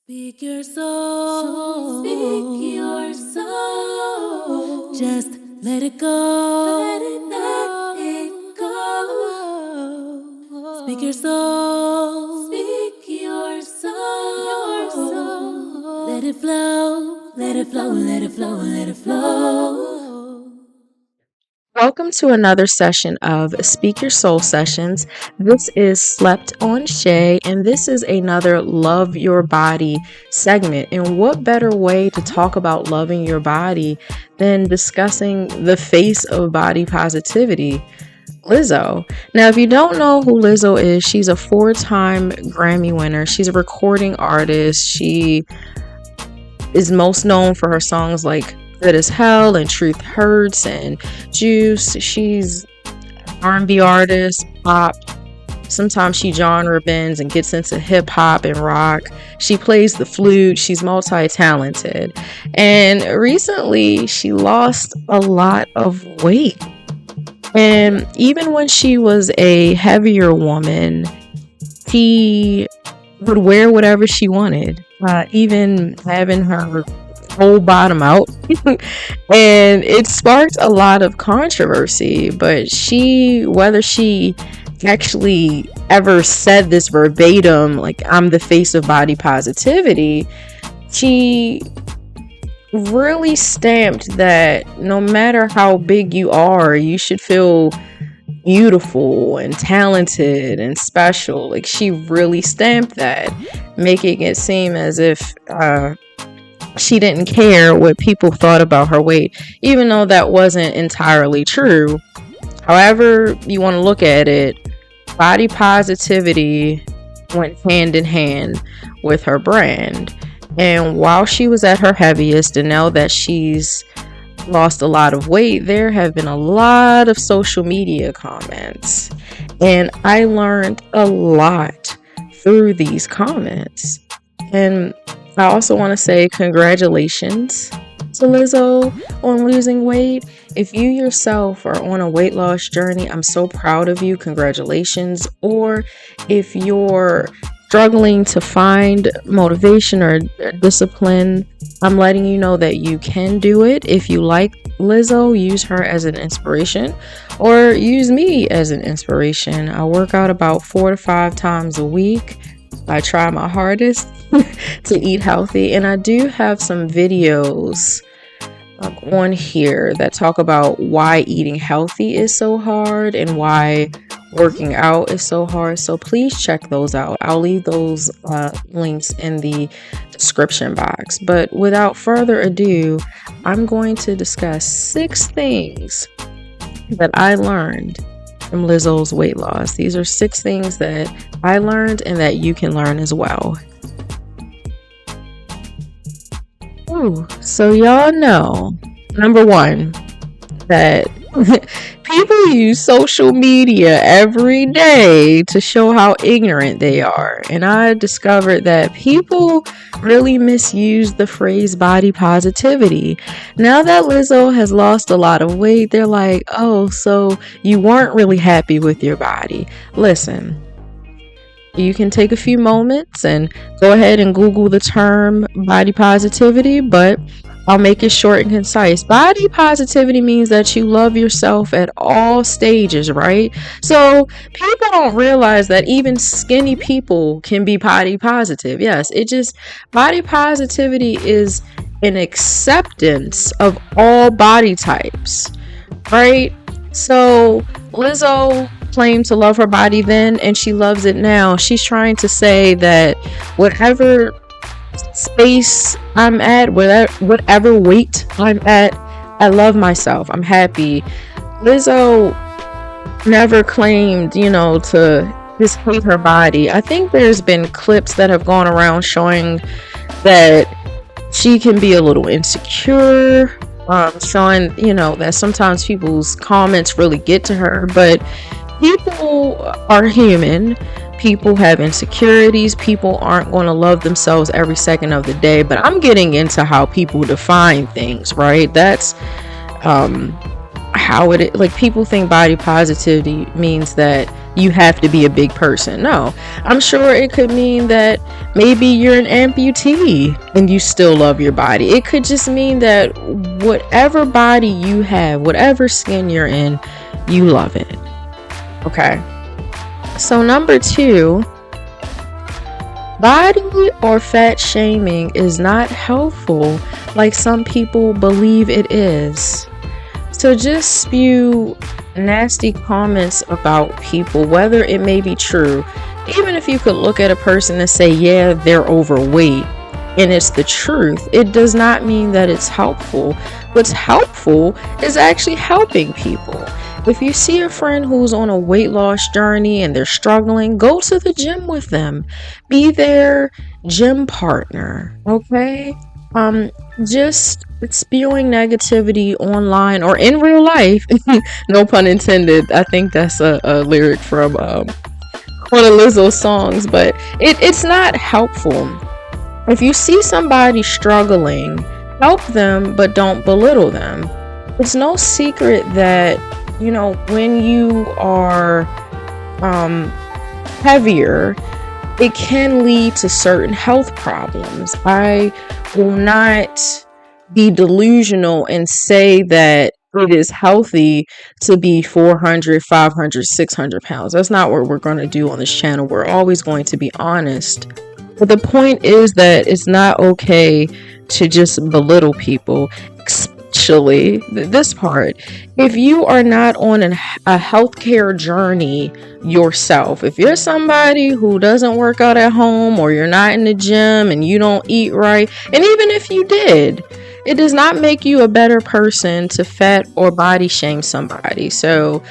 Speak your soul. Speak your soul. Just let it go. Let it go. Speak your soul. Speak your soul. Let it flow. Let it flow. Let it flow. Let it flow. Welcome to another session of Speak Your Soul Sessions. This is Slept on Shay, and this is another Love Your Body segment. And what better way to talk about loving your body than discussing the face of body positivity, Lizzo. Now, if you don't know who Lizzo is, she's a 4-time Grammy winner. She's a recording artist. She is most known for her songs like Good as Hell and Truth Hurts and Juice. She's an R&B artist, pop. Sometimes she genre bends and gets into hip hop and rock. She plays the flute. She's multi-talented. And recently she lost a lot of weight. And even when she was a heavier woman, she would wear whatever she wanted, even having her whole bottom out. And it sparked a lot of controversy, but whether she actually ever said this verbatim, like, I'm the face of body positivity, she really stamped that no matter how big you are, you should feel beautiful and talented and special. Like, she really stamped that, making it seem as if she didn't care what people thought about her weight, even though that wasn't entirely true. However you want to look at it, body positivity went hand in hand with her brand. And while she was at her heaviest, and now that she's lost a lot of weight, there have been a lot of social media comments, and I learned a lot through these comments. And I also want to say congratulations to Lizzo on losing weight. If you yourself are on a weight loss journey, I'm so proud of you. Congratulations. Or if you're struggling to find motivation or discipline, I'm letting you know that you can do it. If you like Lizzo, use her as an inspiration, or use me as an inspiration. I work out about 4 to 5 times a week. I try my hardest to eat healthy, and I do have some videos on here that talk about why eating healthy is so hard and why working out is so hard. So please check those out. I'll leave those links in the description box. But without further ado, I'm going to discuss 6 things that I learned from Lizzo's weight loss. These are 6 things that I learned and that you can learn as well. Ooh, so y'all know, number 1, that people use social media every day to show how ignorant they are. And I discovered that people really misuse the phrase body positivity. Now that Lizzo has lost a lot of weight, they're like, oh, so you weren't really happy with your body. Listen, you can take a few moments and go ahead and Google the term body positivity, but I'll make it short and concise. Body positivity means that you love yourself at all stages, right? So people don't realize that even skinny people can be body positive. Yes, body positivity is an acceptance of all body types, right? So Lizzo claimed to love her body then, and she loves it now. She's trying to say that whatever space I'm at, whatever weight I'm at, I love myself. I'm happy. Lizzo never claimed, to just hate her body. I think there's been clips that have gone around showing that she can be a little insecure, showing, that sometimes people's comments really get to her, but people are human. People have insecurities. People aren't going to love themselves every second of the day. But I'm getting into how people define things, right? That's how it, like, people think body positivity means that you have to be a big person. No, I'm sure it could mean that maybe you're an amputee and you still love your body. It could just mean that whatever body you have, whatever skin you're in, you love it. Okay. So number 2, body or fat shaming is not helpful like some people believe it is. So just spew nasty comments about people, whether it may be true. Even if you could look at a person and say, yeah, they're overweight, and it's the truth, it does not mean that it's helpful. What's helpful is actually helping people. If you see a friend who's on a weight loss journey and they're struggling, go to the gym with them. Be their gym partner, okay? Just spewing negativity online or in real life, no pun intended. I think that's a lyric from one of Lizzo's songs, but it's not helpful. If you see somebody struggling, help them, but don't belittle them. It's no secret that, when you are heavier, it can lead to certain health problems. I will not be delusional and say that it is healthy to be 400, 500, 600 pounds. That's not what we're going to do on this channel. We're always going to be honest. But the point is that it's not okay to just belittle people, especially this part. If you are not on a healthcare journey yourself, if you're somebody who doesn't work out at home, or you're not in the gym and you don't eat right, and even if you did, it does not make you a better person to fat or body shame somebody. So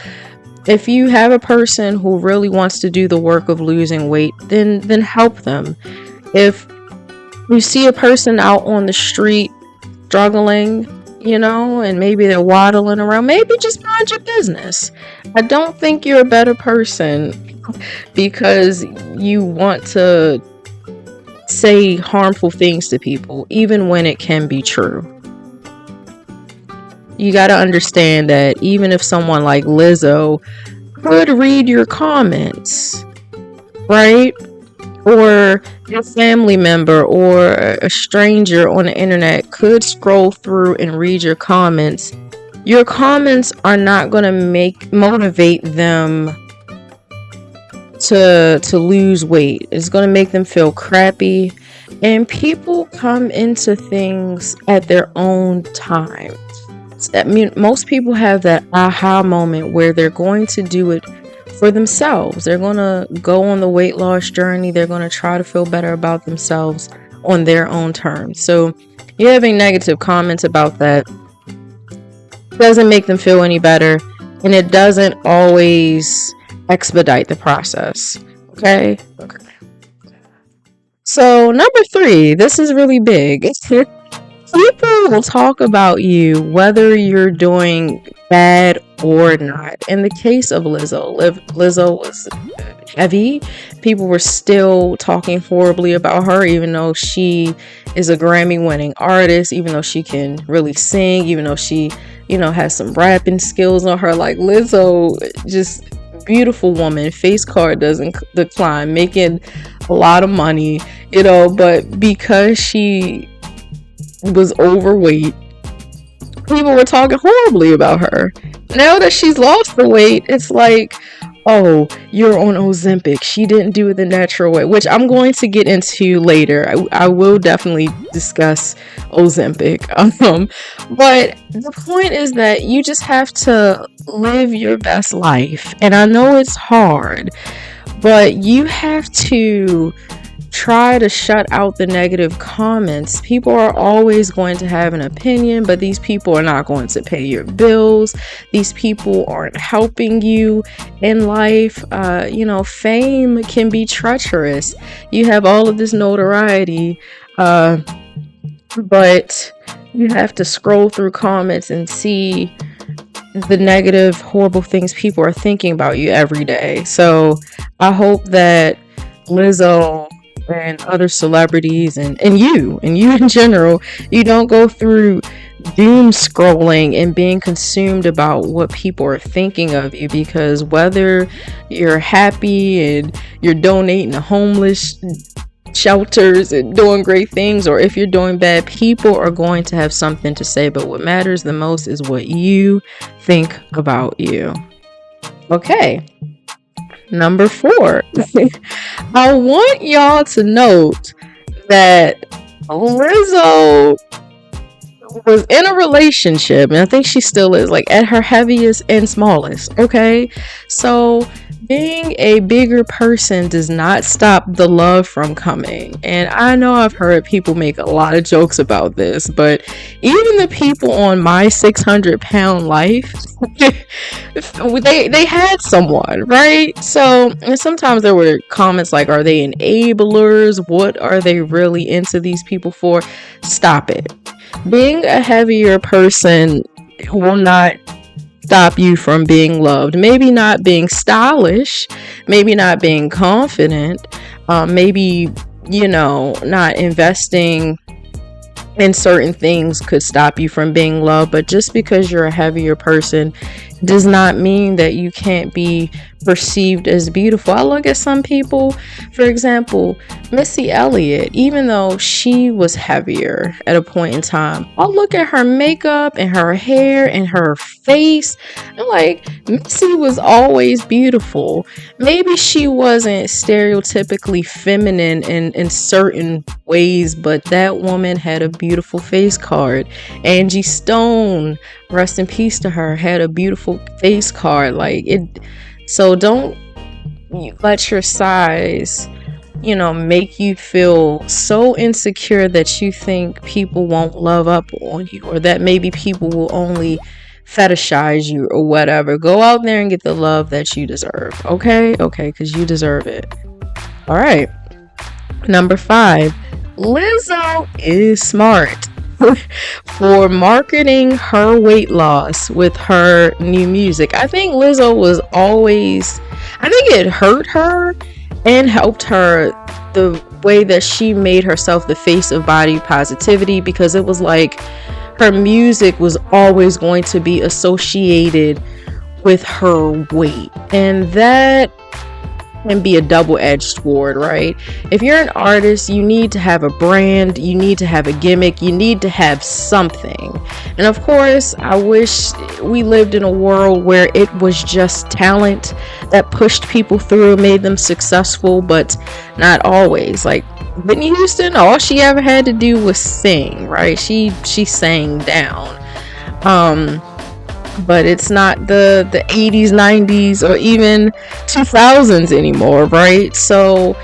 if you have a person who really wants to do the work of losing weight, then help them. If you see a person out on the street struggling, and maybe they're waddling around, maybe just mind your business. I don't think you're a better person because you want to say harmful things to people, even when it can be true. You got to understand that even if someone like Lizzo could read your comments, right? Or your family member or a stranger on the internet could scroll through and read your comments are not going to motivate them to lose weight. It's going to make them feel crappy. And people come into things at their own time. I mean, most people have that aha moment where they're going to do it for themselves. They're going to go on the weight loss journey. They're going to try to feel better about themselves on their own terms. So you having negative comments about that doesn't make them feel any better, and it doesn't always expedite the process. Okay. So number 3, this is really big. People will talk about you whether you're doing bad or not. In the case of Lizzo was heavy. People were still talking horribly about her, even though she is a Grammy-winning artist, even though she can really sing, even though she, has some rapping skills on her. Like, Lizzo, just beautiful woman, face card doesn't decline, making a lot of money, but because she was overweight, people were talking horribly about her. Now that she's lost the weight, it's like, oh, you're on Ozempic. She didn't do it the natural way, which I'm going to get into later. I will definitely discuss Ozempic. But the point is that you just have to live your best life. And I know it's hard, but you have to try to shut out the negative comments. People are always going to have an opinion, but these people are not going to pay your bills. These people aren't helping you in life. Fame can be treacherous. You have all of this notoriety, but you have to scroll through comments and see the negative, horrible things people are thinking about you every day. So I hope that Lizzo and other celebrities and you in general, you don't go through doom scrolling and being consumed about what people are thinking of you, because whether you're happy and you're donating to homeless shelters and doing great things, or if you're doing bad, people are going to have something to say. But what matters the most is what you think about you. Okay, number 4. I want y'all to note that Lizzo was in a relationship, and I think she still is, like at her heaviest and smallest. Okay, so being a bigger person does not stop the love from coming. And I know I've heard people make a lot of jokes about this, but even the people on My 600-Pound Life, they had someone, right? So, and sometimes there were comments like, are they enablers? What are they really into these people for? Stop it. Being a heavier person will not stop you from being loved. Maybe not being stylish, maybe not being confident, maybe, not investing in certain things could stop you from being loved. But just because you're a heavier person does not mean that you can't be perceived as beautiful. I look at some people, for example, Missy Elliott, even though she was heavier at a point in time, I'll look at her makeup and her hair and her face. I'm like, Missy was always beautiful. Maybe she wasn't stereotypically feminine in certain ways, but that woman had a beautiful face card. Angie Stone, rest in peace to her, had a beautiful face card. So don't let your size, make you feel so insecure that you think people won't love up on you, or that maybe people will only fetishize you or whatever. Go out there and get the love that you deserve. Okay, because you deserve it. All right, number 5, Lizzo is smart for marketing her weight loss with her new music. I think Lizzo was always, I think it hurt her and helped her the way that she made herself the face of body positivity, because it was like her music was always going to be associated with her weight, and that can be a double-edged sword, right? If you're an artist, you need to have a brand, you need to have a gimmick, you need to have something. And of course, I wish we lived in a world where it was just talent that pushed people through, made them successful, but not always. Like Whitney Houston, all she ever had to do was sing, right? She sang down. But it's not the 80s, 90s, or even 2000s anymore, right? So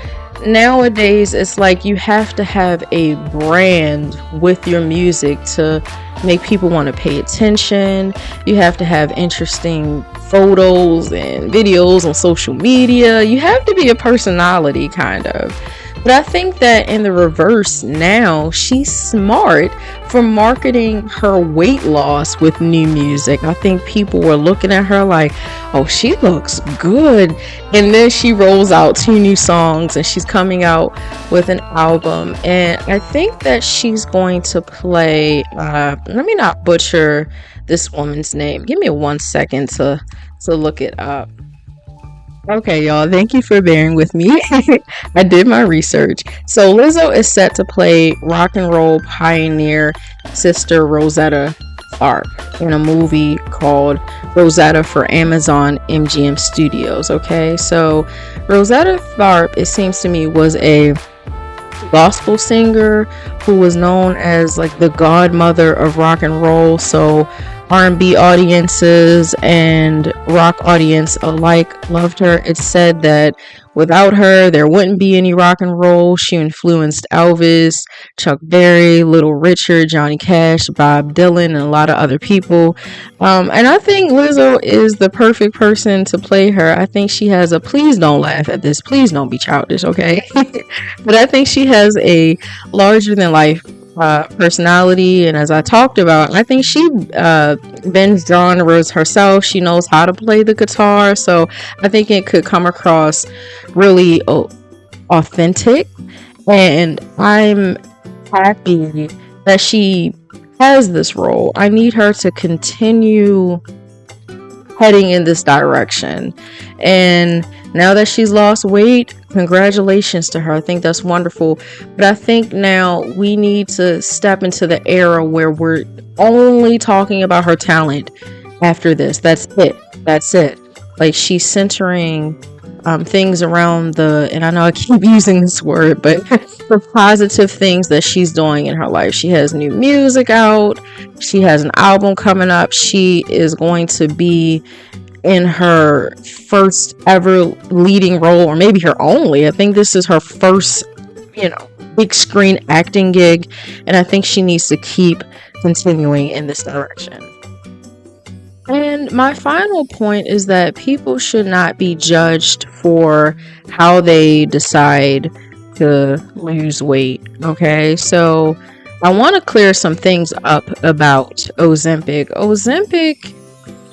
nowadays it's like you have to have a brand with your music to make people want to pay attention. You have to have interesting photos and videos on social media. You have to be a personality, kind of. But I think that in the reverse now, she's smart for marketing her weight loss with new music. I think people were looking at her like, oh, she looks good. And then she rolls out 2 new songs and she's coming out with an album. And I think that she's going to play, let me not butcher this woman's name. Give me 1 second to look it up. Okay, y'all, thank you for bearing with me. I did my research. So Lizzo is set to play rock and roll pioneer sister Rosetta Tharpe in a movie called Rosetta for Amazon MGM Studios. Okay, so Rosetta Tharpe, it seems to me, was a gospel singer who was known as like the godmother of rock and roll. So R&B audiences and rock audience alike loved her. It's said that without her, there wouldn't be any rock and roll. She influenced Elvis, Chuck Berry, Little Richard, Johnny Cash, Bob Dylan, and a lot of other people. And I think Lizzo is the perfect person to play her. I think she has a, please don't laugh at this, please don't be childish, okay? But I think she has a larger than life personality, and as I talked about, I think she bends genres herself. She knows how to play the guitar, so I think it could come across really authentic, and I'm happy that she has this role. I need her to continue heading in this direction. And now that she's lost weight, congratulations to her. I think that's wonderful. But I think now we need to step into the era where we're only talking about her talent after this. That's it. That's it. Like, she's centering things around and I know I keep using this word, but the positive things that she's doing in her life. She has new music out. She has an album coming up. She is going to be in her first ever leading role, or maybe her only. I think this is her first, big screen acting gig. And I think she needs to keep continuing in this direction. And my final point is that people should not be judged for how they decide to lose weight. Okay, so I want to clear some things up about Ozempic. Ozempic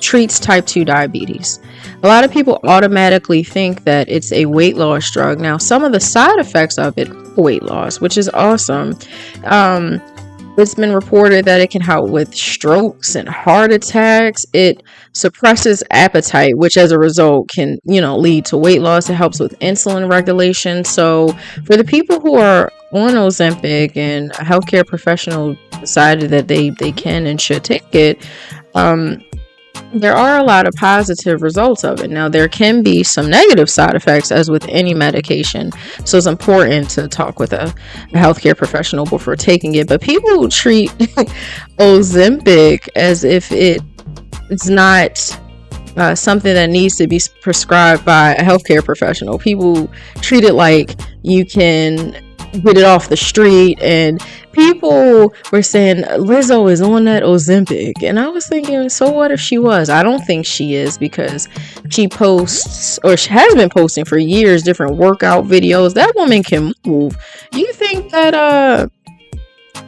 treats type 2 diabetes. A lot of people automatically think that it's a weight loss drug. Now, some of the side effects of it, weight loss, which is awesome. It's been reported that it can help with strokes and heart attacks. It suppresses appetite, which as a result can, lead to weight loss. It helps with insulin regulation. So for the people who are on Ozempic and a healthcare professional decided that they can and should take it, there are a lot of positive results of it. Now, there can be some negative side effects, as with any medication. So it's important to talk with a healthcare professional before taking it. But people treat Ozempic as if it's not something that needs to be prescribed by a healthcare professional. People treat it like you can get it off the street, and people were saying Lizzo is on that Ozempic, and I was thinking, so what if she was? I don't think she is, because she posts, or she has been posting for years, different workout videos. That woman can move. You think that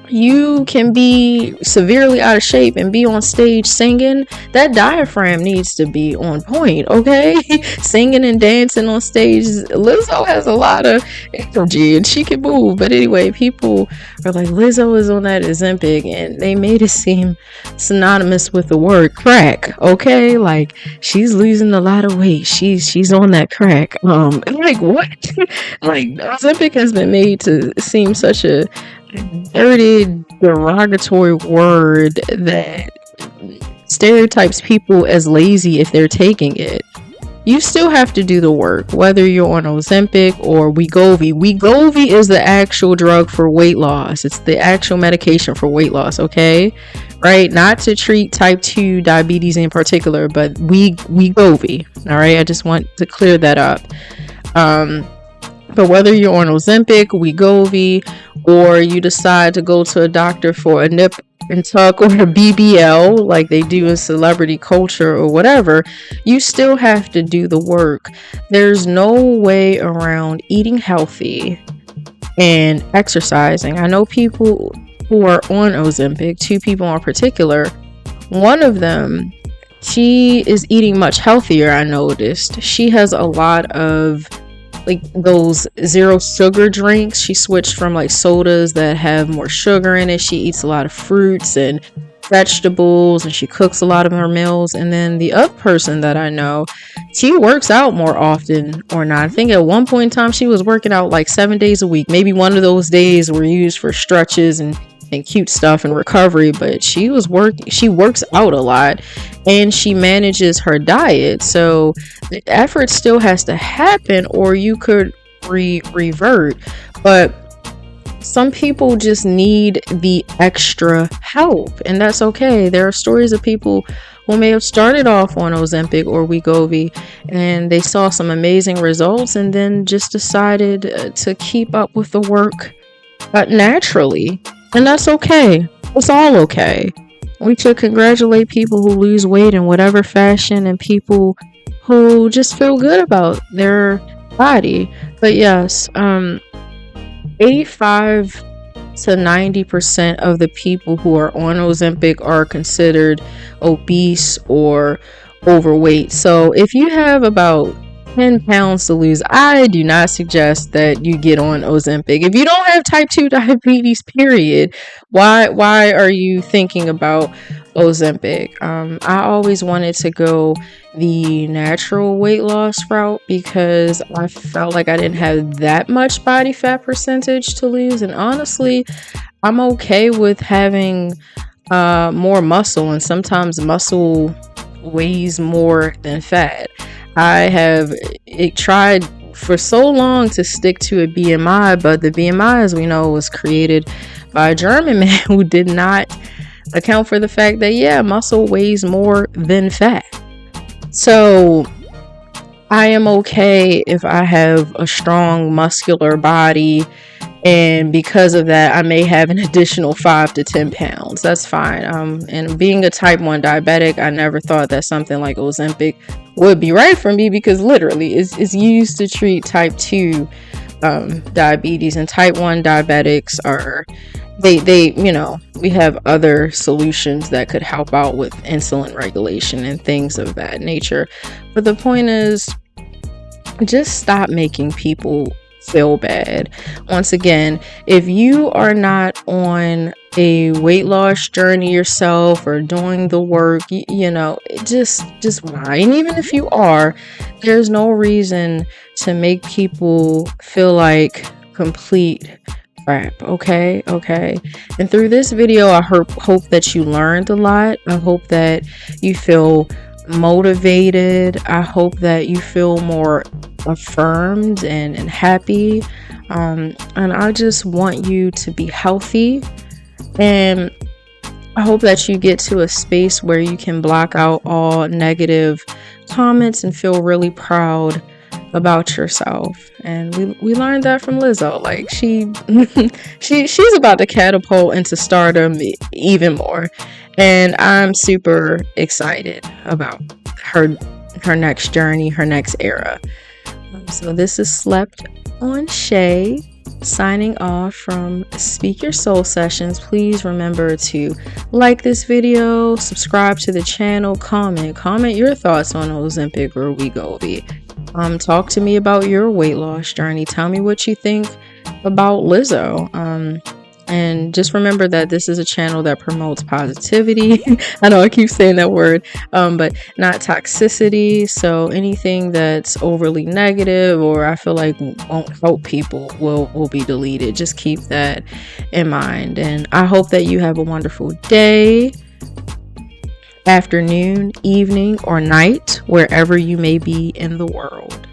you can be severely out of shape and be on stage singing? That diaphragm needs to be on point, okay? Singing and dancing on stage. Lizzo has a lot of energy and she can move. But anyway, people are like, Lizzo is on that Ozempic, and they made it seem synonymous with the word crack, okay? Like, she's losing a lot of weight. She's on that crack. Like, what? Like, Ozempic has been made to seem such a dirty, derogatory word that stereotypes people as lazy if they're taking it. You still have to do the work, whether you're on Ozempic or Wegovy. Wegovy is the actual drug for weight loss. It's the actual medication for weight loss, okay? Right? Not to treat type 2 diabetes in particular, but Wegovy. All right? I just want to clear that up. But whether you're on Ozempic, Wegovy, or you decide to go to a doctor for a nip and tuck or a BBL like they do in celebrity culture or whatever, you still have to do the work. There's no way around eating healthy and exercising. I know people who are on Ozempic, 2 people in particular. One of them, she is eating much healthier, I noticed. She has a lot of like those zero sugar drinks. She switched from like sodas that have more sugar in it. She eats a lot of fruits and vegetables, and she cooks a lot of her meals. And then the other person that I know, she works out more often or not. I think at one point in time she was working out like 7 days a week. Maybe one of those days were used for stretches and cute stuff and recovery, but she works out a lot, and she manages her diet. So the effort still has to happen, or you could revert. But some people just need the extra help, and that's okay. There are stories of people who may have started off on Ozempic or Wegovy, and they saw some amazing results and then just decided to keep up with the work naturally. And that's okay. It's all okay. We should congratulate people who lose weight in whatever fashion, and people who just feel good about their body. But yes, 85 to 90% of the people who are on Ozempic are considered obese or overweight. So if you have about 10 pounds to lose, I do not suggest that you get on Ozempic. If you don't have type 2 diabetes, period, why are you thinking about Ozempic? I always wanted to go the natural weight loss route because I felt like I didn't have that much body fat percentage to lose. And honestly, I'm okay with having more muscle, and sometimes muscle weighs more than fat. I have tried for so long to stick to a BMI, but the BMI, as we know, was created by a German man who did not account for the fact that, yeah, muscle weighs more than fat. So I am okay if I have a strong muscular body, and because of that, I may have an additional 5 to 10 pounds. That's fine. And being a type 1 diabetic, I never thought that something like Ozempic would be right for me, because literally it's used to treat type 2 diabetes, and type 1 diabetics are they we have other solutions that could help out with insulin regulation and things of that nature. But the point is, just stop making people feel bad. Once again, if you are not on a weight loss journey yourself or doing the work, just why? And even if you are, there's no reason to make people feel like complete crap. Okay. And through this video, I hope that you learned a lot. I hope that you feel motivated. I hope that you feel more affirmed and happy. And I just want you to be healthy. And I hope that you get to a space where you can block out all negative comments and feel really proud about yourself. And we learned that from Lizzo. Like she's about to catapult into stardom even more. And I'm super excited about her next journey, her next era. So this is Slept on Shay, signing off from Speak Your Soul Sessions. Please remember to like this video, subscribe to the channel, comment your thoughts on Ozempic or Wegovy. Talk to me about your weight loss journey. Tell me what you think about Lizzo. And just remember that this is a channel that promotes positivity. I know I keep saying that word, but not toxicity. So anything that's overly negative or I feel like won't help people will be deleted. Just keep that in mind. And I hope that you have a wonderful day, afternoon, evening, or night, wherever you may be in the world.